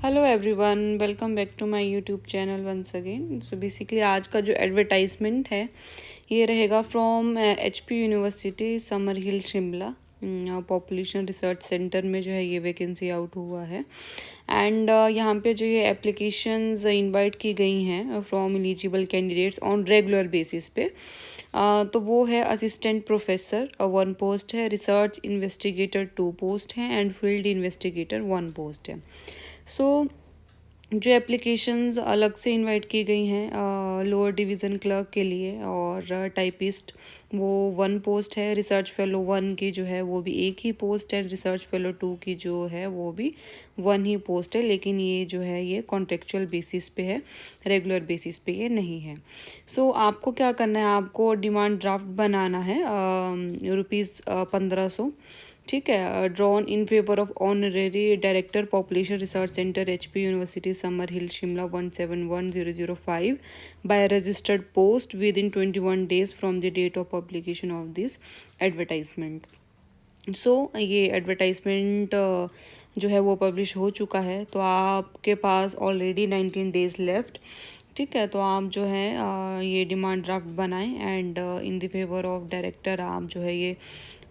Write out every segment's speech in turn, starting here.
Hello everyone, welcome back to my YouTube channel once again. So basically आज का जो advertisement है ये रहेगा from HP university summer hill Shimla population research centre में जो है ये वैकेंसी आउट हुआ है। एंड यहाँ पे जो ये एप्लीकेशंस इनवाइट की गई हैं from eligible candidates on regular basis पे। तो वो है असिस्टेंट प्रोफेसर 1 पोस्ट है, रिसर्च इन्वेस्टिगेटर 2 पोस्ट हैं एंड फील्ड इन्वेस्टिगेटर 1 पोस्ट है। सो जो एप्लीकेशंस अलग से इनवाइट की गई हैं लोअर डिवीज़न क्लर्क के लिए और टाइपिस्ट वो 1 पोस्ट है, रिसर्च फेलो 1 की जो है वो भी एक ही पोस्ट है, रिसर्च फेलो 2 की जो है वो भी 1 ही पोस्ट है। लेकिन ये जो है ये कॉन्ट्रेक्चुअल बेसिस पे है, रेगुलर बेसिस पे ये नहीं है। सो आपको क्या करना है, आपको डिमांड ड्राफ्ट बनाना है ₹1500, ठीक है, drawn in favour of honorary director population research centre HP university summer hill Shimla 171005 by registered post within 21 days from the date of publication of this advertisement. So ये एडवर्टाइजमेंट जो है वो publish हो चुका है, तो आपके पास ऑलरेडी 19 days लेफ्ट, ठीक है। तो आप जो है ये डिमांड ड्राफ्ट बनाएं and in the favour of director आप जो है ये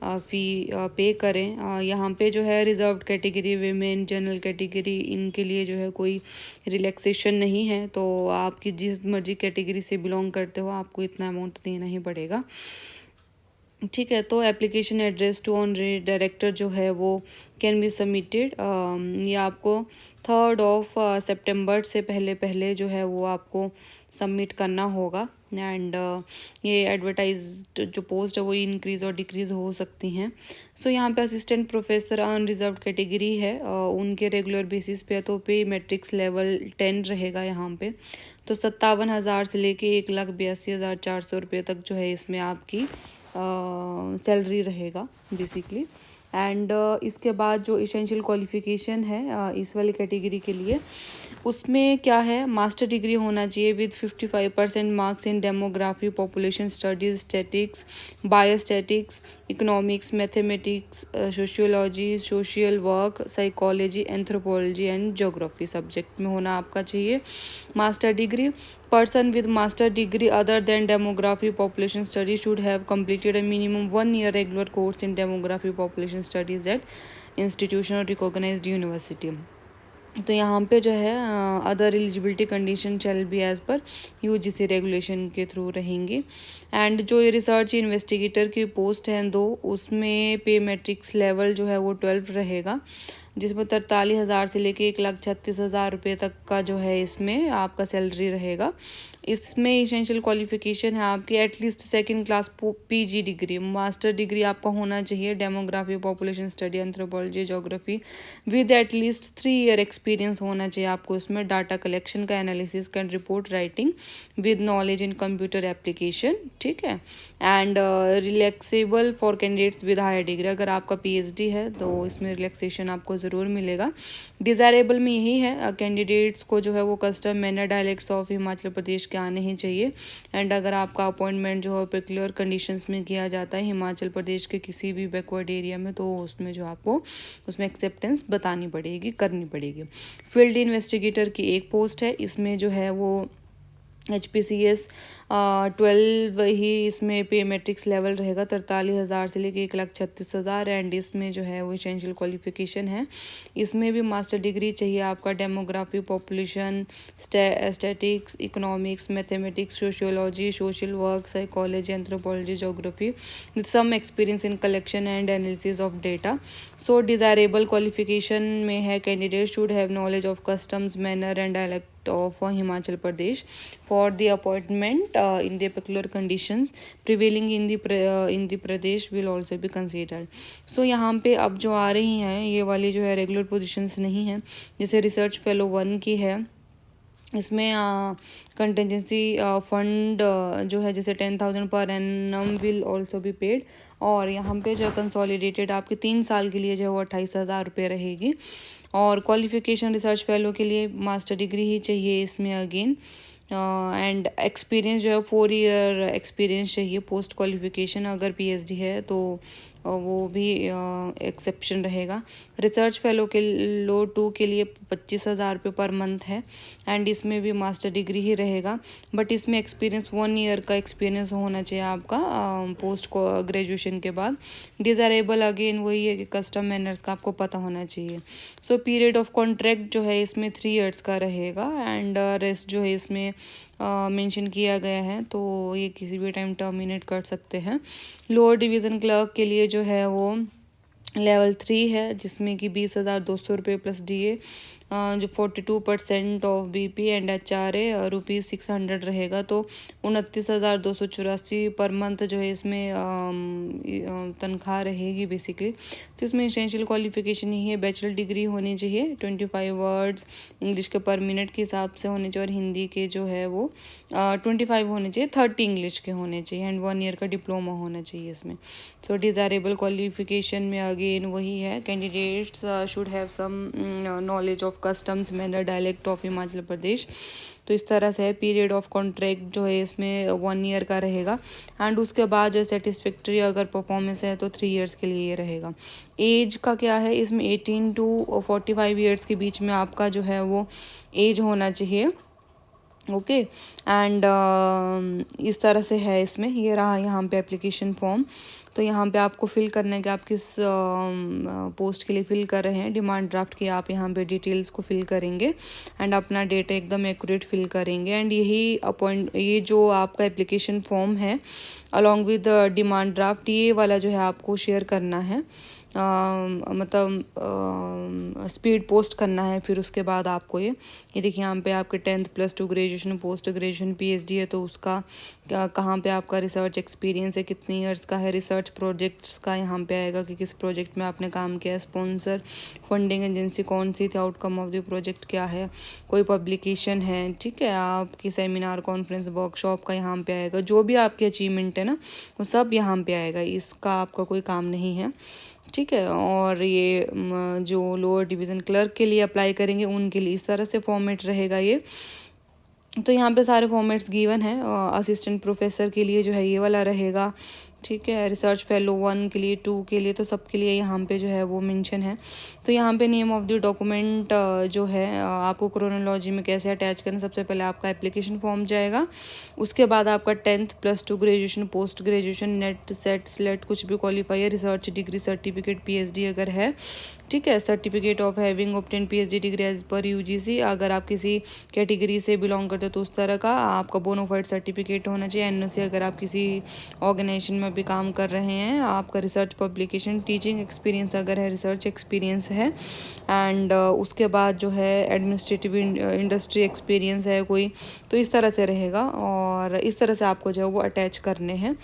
फ़ी पे करें। यहाँ पे जो है reserved category, women, general category, इनके लिए जो है कोई रिलैक्सेशन नहीं है। तो आपकी जिस मर्जी कैटेगरी से बिलोंग करते हो आपको इतना अमाउंट देना ही पड़ेगा, ठीक है। तो application address to on director जो है वो कैन बी सबमिटेड, ये आपको 3 सितंबर से पहले पहले जो है वो आपको सबमिट करना होगा। एंड ये एडवर्टाइज जो पोस्ट है वो इंक्रीज़ और डिक्रीज़ हो सकती हैं। सो यहाँ पे असिस्टेंट प्रोफेसर अनरिजर्व्ड कैटेगरी है, उनके रेगुलर बेसिस पे, तो पे मैट्रिक्स लेवल 10 रहेगा यहाँ पे। तो 57,000 से लेके 1,82,400 तक जो है इसमें आपकी सैलरी रहेगा बेसिकली। एंड इसके बाद जो इसेंशियल क्वालिफिकेशन है इस वाली कैटेगरी के लिए, उसमें क्या है, मास्टर डिग्री होना चाहिए with 55% marks in demography, population studies, statics, biostatics, economics, mathematics, sociology, social work, psychology, anthropology and geography subject में होना आपका चाहिए master degree. Person with master degree other than demography population studies should have completed a minimum 1 year regular course in demography population studies at institutional recognized university। तो यहाँ पे जो है other eligibility condition shall be as per UGC regulation के through रहेंगी। And जो ये research investigator की पोस्ट हैं 2, उसमें पे मैट्रिक्स लेवल जो है वो 12 रहेगा, जिसमें 43,000 से लेके 1,36,000 तक का जो है इसमें आपका सैलरी रहेगा। इसमें इसेंशियल क्वालिफिकेशन है आपकी एटलीस्ट 2nd class PG degree, master degree आपका होना चाहिए demography, population study, anthropology, geography with एटलीस्ट 3 year एक्सपीरियंस होना चाहिए आपको इसमें, डाटा कलेक्शन का, एनालिसिस का, report writing with knowledge in computer application, ठीक है। And relaxable for candidates with higher degree, अगर आपका PhD है तो इसमें रिलैक्सेशन आपको ज़रूर मिलेगा। डिज़ायरेबल में यही है कैंडिडेट्स को जो है वो custom manner dialects of Himachal Pradesh के आने ही चाहिए। एंड अगर आपका अपॉइंटमेंट जो है पर्टिकुलर कंडीशंस में किया जाता है हिमाचल प्रदेश के किसी भी बैकवर्ड एरिया में, तो उसमें जो आपको उसमें एक्सेप्टेंस बतानी पड़ेगी, करनी पड़ेगी। फील्ड इन्वेस्टिगेटर की एक पोस्ट है, इसमें जो है वो HPCS 12 ही इसमें पे मैट्रिक्स लेवल रहेगा, 43,000 से लेके 1,36,000। एंड इसमें जो है वो इसेंशियल क्वालिफिकेशन है, इसमें भी मास्टर डिग्री चाहिए आपका demography, population statics, economics, mathematics, sociology, social work, psychology, anthropology, geography with some experience in collection and analysis of data. So desirable qualification में है candidate should have knowledge of customs, manner and dialect of Himachal Pradesh for the appointment in the peculiar conditions prevailing in the Pradesh will also be considered। So यहाँ पे अब जो आ रही हैं ये वाली जो है रेगुलर पोजीशंस नहीं है, जैसे रिसर्च फेलो 1 की है, इसमें कंटेंजेंसी फंड जो है जैसे 10,000 per annum will also be paid. और यहाँ पे जो कंसोलिडेटेड आपके 3 साल के लिए जो है वो 28,000 रहेगी। और क्वालिफिकेशन रिसर्च फेलो के लिए मास्टर डिग्री ही चाहिए इसमें अगेन। एंड एक्सपीरियंस जो है 4 year एक्सपीरियंस चाहिए पोस्ट क्वालिफिकेशन, अगर PhD है तो वो भी एक्सेप्शन रहेगा। रिसर्च फेलो के लो 2 के लिए 25,000 रुपये पर मंथ है एंड इसमें भी मास्टर डिग्री ही रहेगा, बट इसमें एक्सपीरियंस 1 ईयर का एक्सपीरियंस होना चाहिए आपका पोस्ट ग्रेजुएशन के बाद। डिज़ायरेबल अगेन वही है कि कस्टम मैनर्स का आपको पता होना चाहिए। सो पीरियड ऑफ कॉन्ट्रैक्ट जो है इसमें 3 ईयर्स का रहेगा एंड रेस्ट जो है इसमें मेंशन किया गया है, तो ये किसी भी टाइम टर्मिनेट कर सकते हैं। लोअर डिवीज़न क्लर्क के लिए जो है वो लेवल 3 है, जिसमें कि 20,200 रुपये प्लस DA, जो 42% ऑफ BP एंड HRA ₹600 रहेगा, तो 29,284 पर मंथ जो है इसमें तनख्वाह रहेगी बेसिकली। तो इसमें एसेंशियल क्वालिफिकेशन ही है, बैचलर डिग्री होनी चाहिए, 25 वर्ड्स इंग्लिश के पर मिनट के हिसाब से होने चाहिए, और हिंदी के जो है वो 25 होने चाहिए, 30 इंग्लिश के होने चाहिए एंड 1 ईयर का डिप्लोमा होना चाहिए इसमें। सो डिज़ायरेबल क्वालिफिकेशन में अगेन वही है, candidates should have some knowledge of customs manner dialect of Himachal Pradesh. तो इस तरह से है। पीरियड ऑफ कॉन्ट्रैक्ट जो है इसमें 1 ईयर का रहेगा एंड उसके बाद जो सेटिस्फैक्ट्री अगर परफॉर्मेंस है तो 3 ईयर्स के लिए ये रहेगा। एज का क्या है, इसमें 18 to 45 ईयर्स के बीच में आपका जो है वो एज होना चाहिए। ओके एंड इस तरह से है इसमें। ये रहा यहाँ पे एप्लीकेशन फॉर्म। तो यहाँ पे आपको फिल करना है कि आप किस पोस्ट के लिए फिल कर रहे हैं। डिमांड ड्राफ्ट की आप यहाँ पे डिटेल्स को फिल करेंगे एंड अपना डेटा एकदम एक्यूरेट फिल करेंगे एंड ये जो आपका एप्लीकेशन फॉर्म है अलॉन्ग विद डिमांड ड्राफ्ट, ये वाला जो है आपको शेयर करना है, मतलब स्पीड पोस्ट करना है। फिर उसके बाद आपको ये देखिए यहाँ पे आपके 10th +2 graduation post graduation PhD है, तो उसका कहाँ पे आपका रिसर्च एक्सपीरियंस है, कितने ईयर्स का है, रिसर्च प्रोजेक्ट्स का यहाँ पे आएगा कि किस प्रोजेक्ट में आपने काम किया है, स्पॉन्सर फंडिंग एजेंसी कौन सी थी, आउटकम ऑफ द प्रोजेक्ट क्या है, कोई पब्लिकेशन है, ठीक है, आपकी सेमिनार कॉन्फ्रेंस वर्कशॉप का यहाँ पे आएगा, जो भी आपकी अचीवमेंट है ना वो सब यहाँ पे आएगा, इसका आपका कोई काम नहीं है, ठीक है। और ये जो लोअर डिवीज़न क्लर्क के लिए अप्लाई करेंगे उनके लिए इस तरह से फॉर्मेट रहेगा ये। तो यहाँ पे सारे फॉर्मेट्स गिवन है। असिस्टेंट प्रोफेसर के लिए जो है ये वाला रहेगा, ठीक है। रिसर्च फेलो 1 के लिए, 2 के लिए, तो सबके लिए यहाँ पे जो है वो मेंशन है। तो यहाँ पे नेम ऑफ द डॉक्यूमेंट जो है आपको क्रोनोलॉजी में कैसे अटैच करना, सबसे पहले आपका एप्लीकेशन फॉर्म जाएगा, उसके बाद आपका 10th +2 graduation post graduation net set slate कुछ भी क्वालिफाई है, रिसर्च डिग्री सर्टिफिकेट PhD अगर है, ठीक है, certificate of having obtain PhD degree as per UGC, अगर आप किसी कैटेगरी से बिलोंग करते हो तो उस तरह का आपका बोनाफाइड सर्टिफिकेट होना चाहिए। NOC अगर आप किसी ऑर्गेनाइजेशन में भी काम कर रहे हैं, आपका रिसर्च पब्लिकेशन टीचिंग एक्सपीरियंस अगर है, रिसर्च एक्सपीरियंस है एंड उसके बाद जो है एडमिनिस्ट्रेटिव इंडस्ट्री एक्सपीरियंस है कोई, तो इस तरह से रहेगा और इस तरह से आपको जो है वो अटैच करने हैं।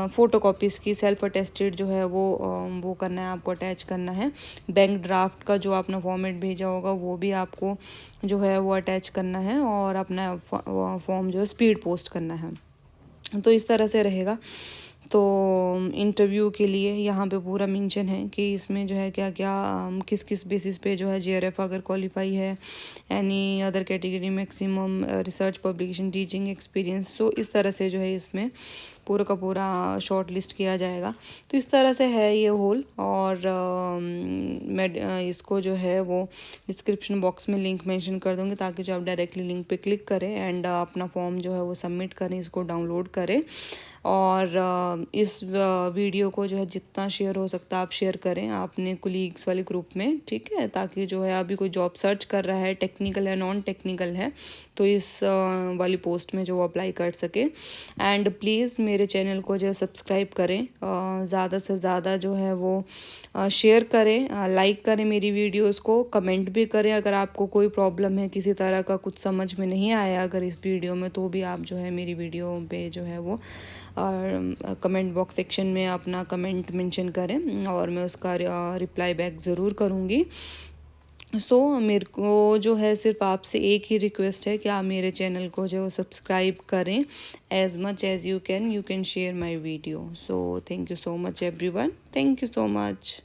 फ़ोटो कॉपीज़ की सेल्फ अटेस्टेड जो है वो करना है, आपको अटैच करना है। बैंक ड्राफ्ट का जो आपने फॉर्मेट भेजा होगा वो भी आपको जो है वो अटैच करना है और अपना फॉर्म जो है स्पीड पोस्ट करना है। तो इस तरह से रहेगा। तो इंटरव्यू के लिए यहाँ पे पूरा मेंशन है कि इसमें जो है क्या क्या किस किस बेसिस पे जो है JRF अगर क्वालिफाई है, any other category maximum research publication teaching experience, so इस तरह से जो है इसमें पूरा का पूरा शॉर्ट लिस्ट किया जाएगा। तो इस तरह से है ये होल। और मैं इसको जो है वो डिस्क्रिप्शन बॉक्स में लिंक मेंशन कर दूँगी ताकि जो आप डायरेक्टली लिंक पे क्लिक करें एंड अपना फॉर्म जो है वो सबमिट करें, इसको डाउनलोड करें। और इस वीडियो को जो है जितना शेयर हो सकता है आप शेयर करें अपने कोलीग्स वाले ग्रुप में, ठीक है, ताकि जो है अभी कोई जॉब सर्च कर रहा है, टेक्निकल है नॉन टेक्निकल है, तो इस वाली पोस्ट में जो वो अप्लाई कर सके। एंड प्लीज़ मेरे चैनल को जो है सब्सक्राइब करें, ज़्यादा से ज़्यादा जो है वो शेयर करें, लाइक करें मेरी वीडियोस को, कमेंट भी करें अगर आपको कोई प्रॉब्लम है, किसी तरह का कुछ समझ में नहीं आया अगर इस वीडियो में, तो भी आप जो है मेरी वीडियो पे जो है वो कमेंट बॉक्स सेक्शन में अपना कमेंट मेंशन करें और मैं उसका रिप्लाई बैक ज़रूर करूँगी। सो मेरे को जो है सिर्फ आपसे एक ही रिक्वेस्ट है कि आप मेरे चैनल को जो सब्सक्राइब करें, as much as you can share my video. So thank you so much everyone, thank you so much.